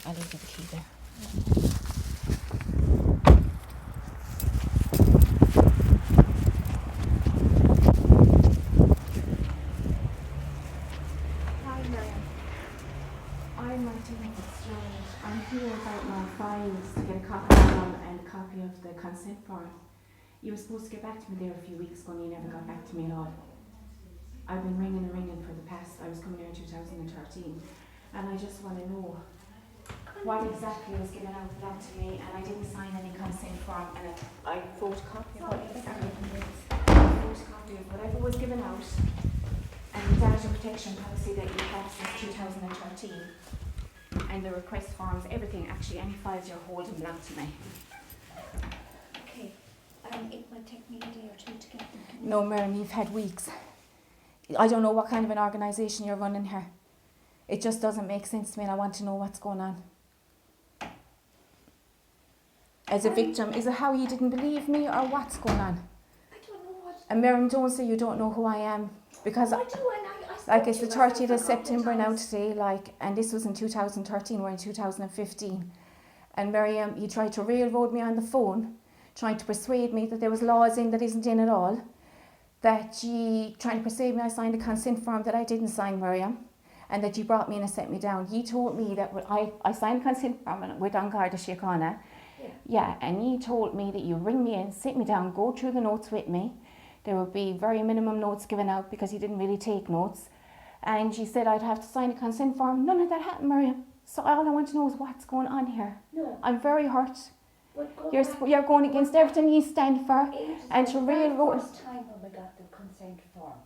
I'll leave you the key there. Hi, Miriam. I'm Martina Fitzgerald. I'm here about my files to get a copy of them and a copy of the consent form. You were supposed to get back to me there a few weeks ago and you never got back to me at all. I've been ringing and ringing for the past, I was coming here in 2013, and I just want to know what exactly was given out to me, and I didn't sign any consent form, and I photocopied whatever was given out, and the data protection policy that you have since 2013, and the request forms, everything, actually, any files you're holding belong to me. Okay, it will take me a day or two to get them. No, Miriam, you've had weeks. I don't know what kind of an organisation you're running here. It just doesn't make sense to me, and I want to know what's going on. As a victim, is it how you didn't believe me, or what's going on? I don't know what. And Miriam, don't say you don't know who I am, because I do, and like it's the 30th of September now today, and this was in 2013, we're in 2015. And Miriam, you tried to railroad me on the phone, trying to persuade me that there was laws in that isn't in at all. That you trying to persuade me I signed a consent form that I didn't sign, Miriam, and that you brought me in and set me down. You told me that I signed a consent form with An Garda Síochána. Yeah, and you told me that you ring me in, sit me down, go through the notes with me. There would be very minimum notes given out because you didn't really take notes. And you said I'd have to sign a consent form. None of that happened, Miriam. So all I want to know is what's going on here. No. I'm very hurt. You're going against everything you stand for, and to railroad. First time when we got the consent form,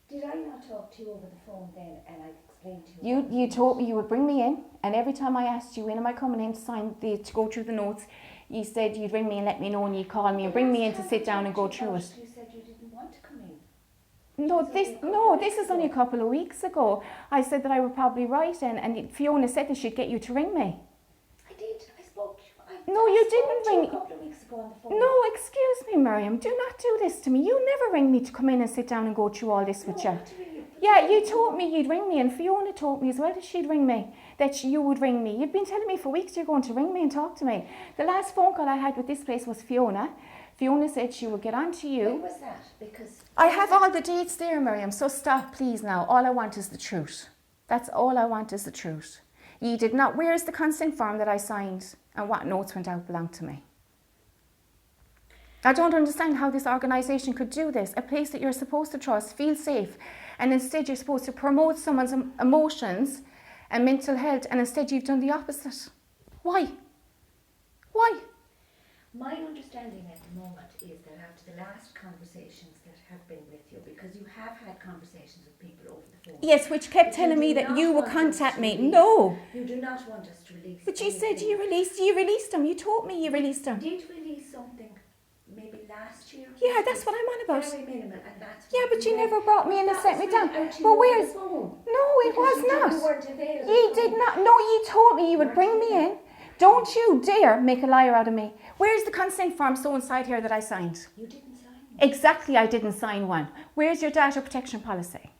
did I not talk to you over the phone then, and I explained to you? You told me you would bring me in, and every time I asked you when am I coming in to go through the notes, you said you'd ring me and let me know, and you'd call me and bring me in to sit down and go through it. You said you didn't want to come in. This is only a couple of weeks ago. I said that I would probably write in, and Fiona said that she'd get you to ring me. I did. I spoke to you. No, you didn't ring me. A couple of weeks ago on the phone. No, excuse me, Miriam. Do not do this to me. You never ring me to come in and sit down and go through all this with you. Yeah, you told me you'd ring me, and Fiona told me as well that she'd ring me, that you would ring me. You'd been telling me for weeks you're going to ring me and talk to me. The last phone call I had with this place was Fiona. Fiona said she would get on to you. When was that? Because I have all the dates there, Miriam, so stop, please, now. All I want is the truth. That's all I want is the truth. You did not. Where's the consent form that I signed, and what notes went out belong to me? I don't understand how this organisation could do this. A place that you're supposed to trust, feel safe, and instead you're supposed to promote someone's emotions and mental health, and instead you've done the opposite. Why? Why? my understanding at the moment is that after the last conversations that have been with you, because you have had conversations with people over the phone. Yes, which kept telling me that you would contact me. No. You do not want us to release. But you said you released them. You told me you released them. Did release something maybe last year? Yeah, that's what I'm on about. Very minimal, and that's yeah, but you never brought me in and set me down. Well, where's? No, it was not. You weren't available. You did not. No, you told me you would bring me in. Don't you dare make a liar out of me. Where's the consent form so inside here that I signed? You didn't sign it. Exactly, I didn't sign one. Where's your data protection policy?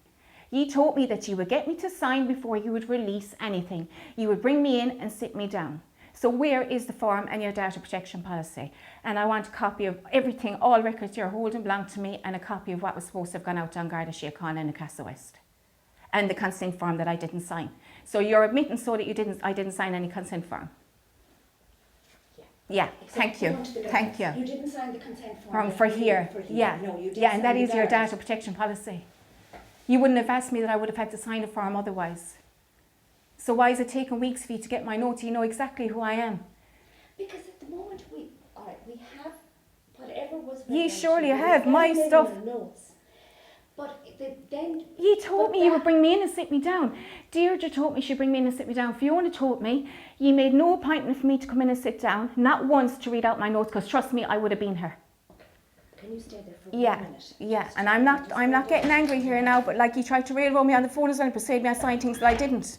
You told me that you would get me to sign before you would release anything. You would bring me in and sit me down. So where is the form and your data protection policy? And I want a copy of everything, all records you're holding belong to me, and a copy of what was supposed to have gone out to An Garda Síochána in Newcastle West. And the consent form that I didn't sign. So you're admitting so that I didn't sign any consent form. Yeah, thank you. Thank you. You didn't sign the consent form For here. Yeah. No, you didn't. Yeah, and that is your data protection policy. You wouldn't have asked me that I would have had to sign a form otherwise. So why is it taking weeks for you to get my notes? You know exactly who I am. Because at the moment we have whatever was. You surely have my stuff. Notes. But then you told me you would bring me in and sit me down. Deirdre told me she'd bring me in and sit me down. Fiona told me you made no appointment for me to come in and sit down, not once to read out my notes, because trust me, I would have been here. Can you stay there for a minute? Yeah, and I'm not getting angry here now, but like you tried to railroad me on the phone as well and persuade me I signed things that I didn't.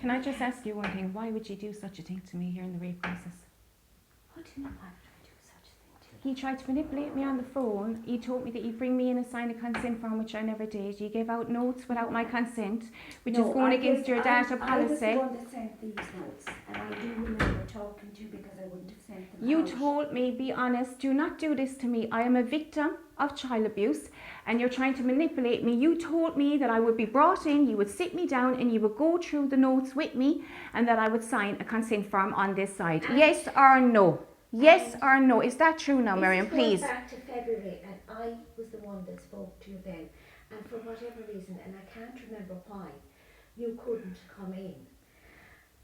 Can I just ask you one thing? Why would you do such a thing to me here in the rape crisis? What do you mean, why would I do such a thing to you? He tried to manipulate me on the phone. He told me that he'd bring me in and sign a consent form, which I never did. He gave out notes without my consent, which is going against your data policy. I was the one that sent these notes, and I do remember talking to you because I wouldn't have sent them You out. told me, be honest, do not do this to me. I am a victim of child abuse and you're trying to manipulate me. You told me that I would be brought in, you would sit me down and you would go through the notes with me and that I would sign a consent form on this side. Yes or no? Yes or no? Is that true now, Miriam, please? Back to February, and I was the one that spoke to you then, and for whatever reason, and I can't remember why, you couldn't come in.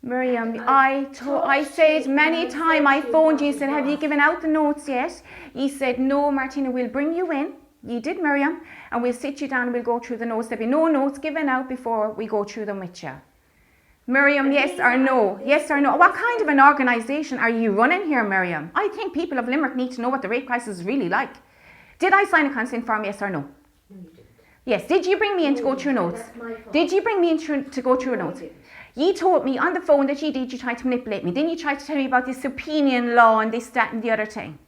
Miriam, I said many times, I phoned you, said, have you given out the notes yet? You said, no, Martina, we'll bring you in. You did, Miriam, and we'll sit you down and we'll go through the notes. There'll be no notes given out before we go through them with you. Miriam, yes or no? Yes or no? What kind of an organisation are you running here, Miriam? I think people of Limerick need to know what the rape crisis is really like. Did I sign a consent form, yes or no? No, you didn't. Yes. Did you bring me in to go through notes? That's my fault. Did you bring me in to go through notes? You told me on the phone that you did, you tried to manipulate me. Then you tried to tell me about this opinion law and this, that and the other thing.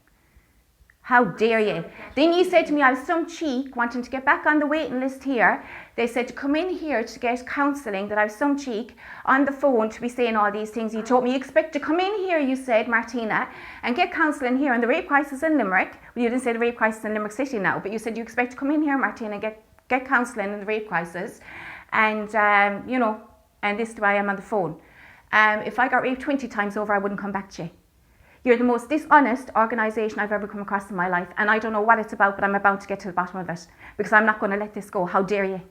How dare you? Then you said to me, I have some cheek wanting to get back on the waiting list here. They said to come in here to get counselling, that I have some cheek on the phone to be saying all these things. You told me you expect to come in here, you said, Martina, and get counselling here on the rape crisis in Limerick. Well, you didn't say the rape crisis in Limerick City now, but you said you expect to come in here, Martina, and get counselling in the rape crisis. And, you know, and this is why I'm on the phone. If I got raped 20 times over, I wouldn't come back to you. You're the most dishonest organisation I've ever come across in my life, and I don't know what it's about, but I'm about to get to the bottom of it, because I'm not going to let this go. How dare you?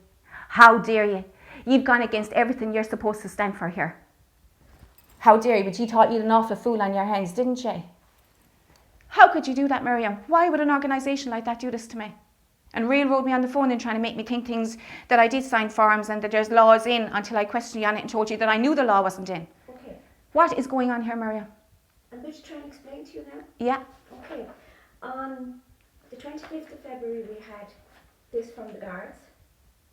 How dare you? You've gone against everything you're supposed to stand for here. How dare you? But you thought you had an awful fool on your hands, didn't you? How could you do that, Miriam? Why would an organisation like that do this to me? And railroad me on the phone and trying to make me think things that I did sign forms and that there's laws in, until I questioned you on it and told you that I knew the law wasn't in. Okay. What is going on here, Miriam? I'm going to try and explain to you now. Yeah. Okay. On the 25th of February, we had this from the guards,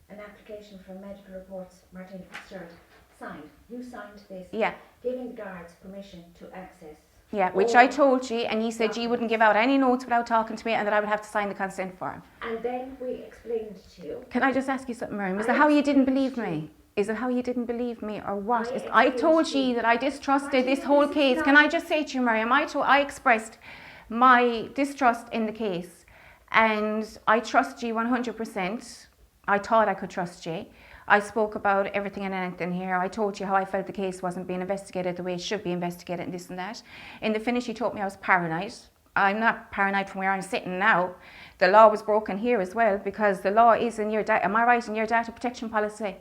an application for medical reports, Martina Fitzgerald signed. You signed this, Yeah. giving the guards permission to access. Yeah, which I told you, and you said you wouldn't give out any notes without talking to me, and that I would have to sign the consent form. And then we explained to you. Can I just ask you something, Miriam? Is it how you didn't believe me? Is it how you didn't believe me, or what? I told you that I distrusted this whole case. Can I just say to you, Miriam, I expressed my distrust in the case, and I trust you 100%. I thought I could trust you. I spoke about everything and anything here. I told you how I felt the case wasn't being investigated the way it should be investigated and this and that. In the finish, you told me I was paranoid. I'm not paranoid from where I'm sitting now. The law was broken here as well, because the law is in your data. Am I right, in your data protection policy?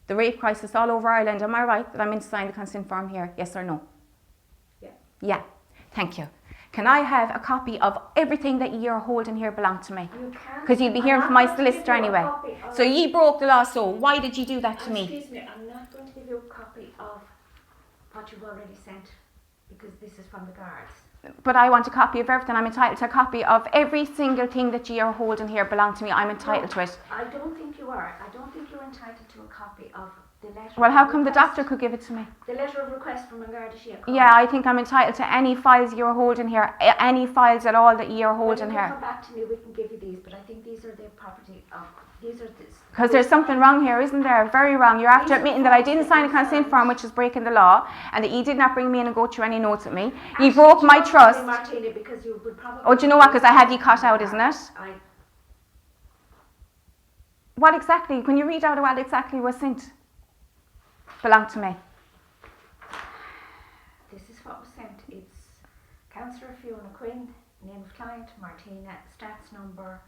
The rape crisis all over Ireland. Am I right that I'm meant to sign the consent form here? Yes or no? Yeah. Yeah. Thank you. Can I have a copy of everything that you're holding here belong to me? You can't. Because you'll be hearing from my solicitor anyway. So you broke the law, so why did you do that to me? Excuse me, I'm not going to give you a copy of what you've already sent, because this is from the guards. But I want a copy of everything. I'm entitled to a copy of every single thing that you're holding here belong to me. I'm entitled to it. I don't think you are. I don't think you're entitled to a copy of the letter. Well, how come the doctor could give it to me? The letter of request from Garda Síochána. Yeah, I think I'm entitled to any files you're holding here, any files at all that you're holding here. Come back to me, we can give you these, but I think these are the property of, these are this. Because there's something wrong here, isn't there? Very wrong. You're after admitting that I didn't sign a consent form, which is breaking the law, and that you did not bring me in and go through any notes with me. You broke my trust. Martina, because you would probably. Oh, do you know what? Because I had you cut out, isn't it? What exactly? Can you read out what exactly was sent? Belonged to me. This is what was sent. It's Councillor Fiona Quinn, name of client Martina, stats number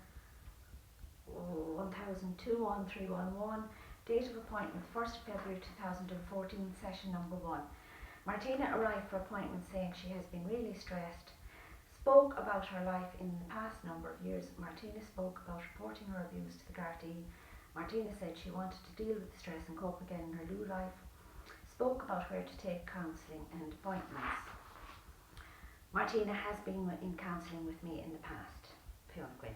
10021311, date of appointment 1st February 2014, session number 1. Martina arrived for appointment saying she has been really stressed. Spoke about her life in the past number of years. Martina spoke about reporting her abuse to the Gardaí. Martina said she wanted to deal with the stress and cope again in her new life. Spoke about where to take counselling and appointments. Martina has been in counselling with me in the past, Fiona Quinn.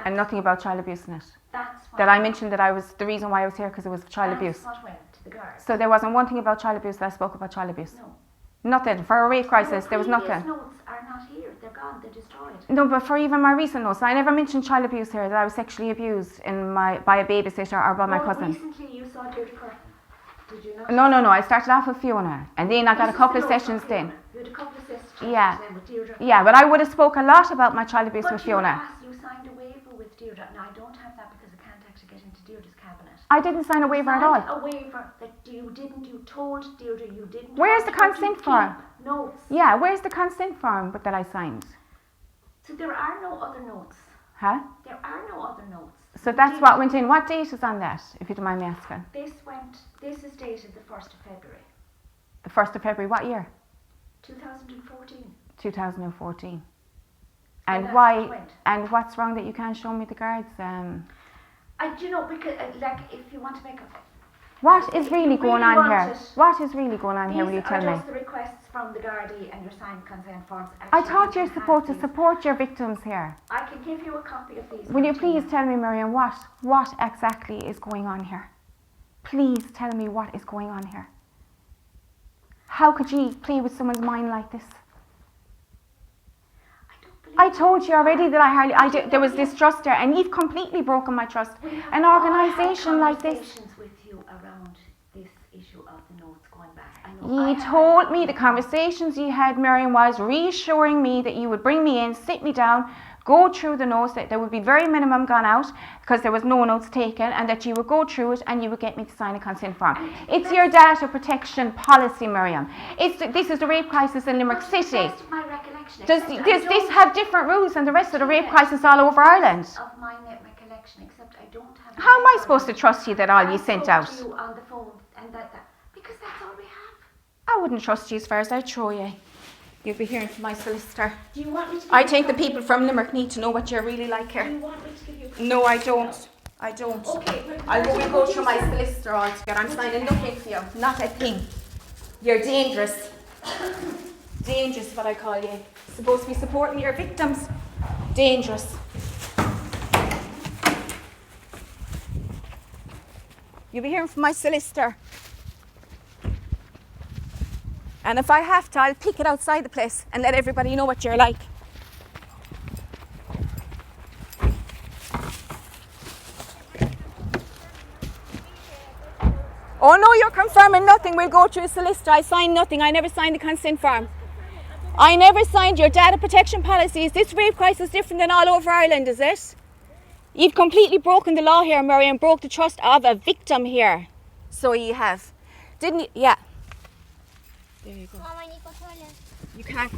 And nothing about child abuse in it. That's what that I mentioned that I was, the reason why I was here because it was child abuse. That's what went. the guards. So there wasn't one thing about child abuse that I spoke about child abuse? No. Nothing. For a rape crisis, there was nothing. Previous notes are not here. They're gone. They're destroyed. No, but for even my recent notes, I never mentioned child abuse here, that I was sexually abused by a babysitter or by my cousin. Recently you saw Deirdre Curtin. Did you not? No. I started off with Fiona, and then I got a couple of sessions then. You had a couple of sessions Yeah. then with Deirdre. Yeah, but I would have spoke a lot about my child abuse with But Fiona. you signed a waiver with Deirdre. Now I don't have that because I can't actually get into Deirdre's cabinet. I didn't sign a waiver at all. A waiver that you didn't. You told Deirdre you didn't. Where's the consent form? Notes. Yeah, where's the consent form that I signed? So there are no other notes. Huh? There are no other notes. So that's what went in. What date is on that, if you don't mind me asking? This is dated the 1st of February. The 1st of February, what year? 2014. 2014. So And that's why? when. And what's wrong that you can't show me the guards? Do you know, because like if you want to make a... What is really If you going really on want here? it, What is really going on here, will you These tell are me? just the requests from the Gardaí and your signed consent forms. I Actually, thought you you're can supposed to have these. support your victims here. I can give you a copy of these. Will you Martina. please tell me, Miriam, what exactly is going on here? Please tell me what is going on here. How could you play with someone's mind like this? I told you already that there was distrust there, and you've completely broken my trust. An organisation like this. Conversations with you around this issue of the notes going back. I know I You had told a- me the conversations you had, Miriam, was reassuring me that you would bring me in, sit me down, go through the notes, that there would be very minimum gone out because there was no notes taken, and that you would go through it and you would get me to sign a consent form. It's your data protection policy, Miriam. This is the rape crisis in Limerick But to the City. best of my recollection, Does except I this don't have different rules than the rest of the rape Yeah. crisis all over Ireland? of my recollection, except I don't have. How am I supposed to trust you that all you sent out? I spoke to you on the phone, and that because that's all we have. I wouldn't trust you as far as I'd throw you. You'll be hearing from my solicitor. Do you want me to? Give I you think the a copy? people from Limerick need to know what you're really like Do here. you want me to give you? A copy? No, I don't. I don't. Okay. We'll go through my solicitor altogether. I'm signing nothing for you. Not a thing. You're dangerous. Dangerous is what I call you. Supposed to be supporting your victims. Dangerous. You'll be hearing from my solicitor. And if I have to, I'll pick it outside the place and let everybody know what you're like. Oh no, you're confirming nothing. We'll go through a solicitor. I signed nothing. I never signed the consent form. I never signed your data protection policies. This rape crisis is different than all over Ireland, is it? You've completely broken the law here, Mary, and broke the trust of a victim here. So you have. Didn't you? Yeah. There you go. Mom, I need to go toilet. You can't go